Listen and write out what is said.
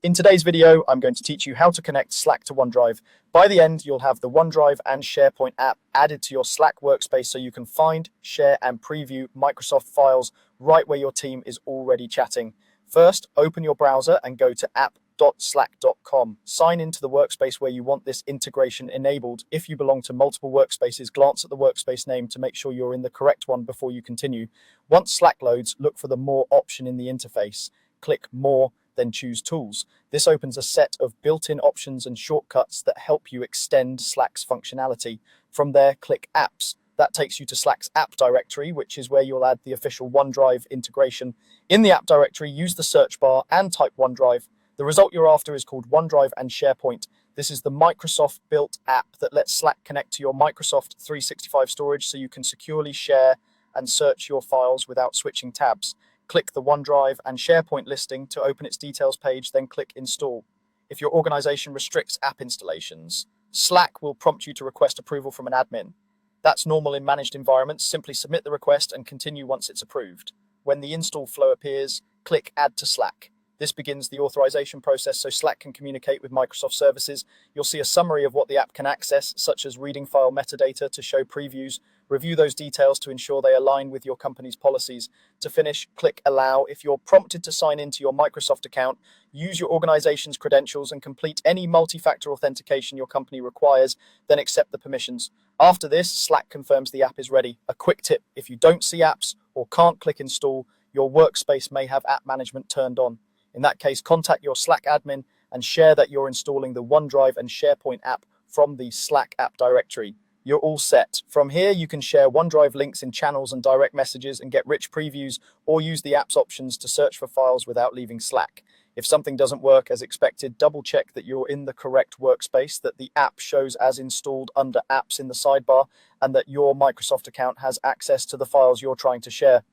In today's video, I'm going to teach you how to connect Slack to OneDrive. By the end, you'll have the OneDrive and SharePoint app added to your Slack workspace so you can find, share, and preview Microsoft files right where your team is already chatting. First, open your browser and go to app.slack.com. Sign into the workspace where you want this integration enabled. If you belong to multiple workspaces, glance at the workspace name to make sure you're in the correct one before you continue. Once Slack loads, look for the More option in the interface. Click More, then choose Tools. This opens a set of built-in options and shortcuts that help you extend Slack's functionality. From there, click Apps. That takes you to Slack's app directory, which is where you'll add the official OneDrive integration. In the app directory, use the search bar and type OneDrive. The result you're after is called OneDrive and SharePoint. This is the Microsoft-built app that lets Slack connect to your Microsoft 365 storage so you can securely share and search your files without switching tabs. Click the OneDrive and SharePoint listing to open its details page, then click Install. If your organization restricts app installations, Slack will prompt you to request approval from an admin. That's normal in managed environments. Simply submit the request and continue once it's approved. When the install flow appears, click Add to Slack. This begins the authorization process so Slack can communicate with Microsoft services. You'll see a summary of what the app can access, such as reading file metadata to show previews. Review those details to ensure they align with your company's policies. To finish, click Allow. If you're prompted to sign into your Microsoft account, use your organization's credentials and complete any multi-factor authentication your company requires, then accept the permissions. After this, Slack confirms the app is ready. A quick tip: if you don't see apps or can't click Install, your workspace may have app management turned on. In that case, contact your Slack admin and share that you're installing the OneDrive and SharePoint app from the Slack app directory. You're all set. From here, you can share OneDrive links in channels and direct messages and get rich previews, or use the app's options to search for files without leaving Slack. If something doesn't work as expected, double check that you're in the correct workspace, that the app shows as installed under Apps in the sidebar, and that your Microsoft account has access to the files you're trying to share.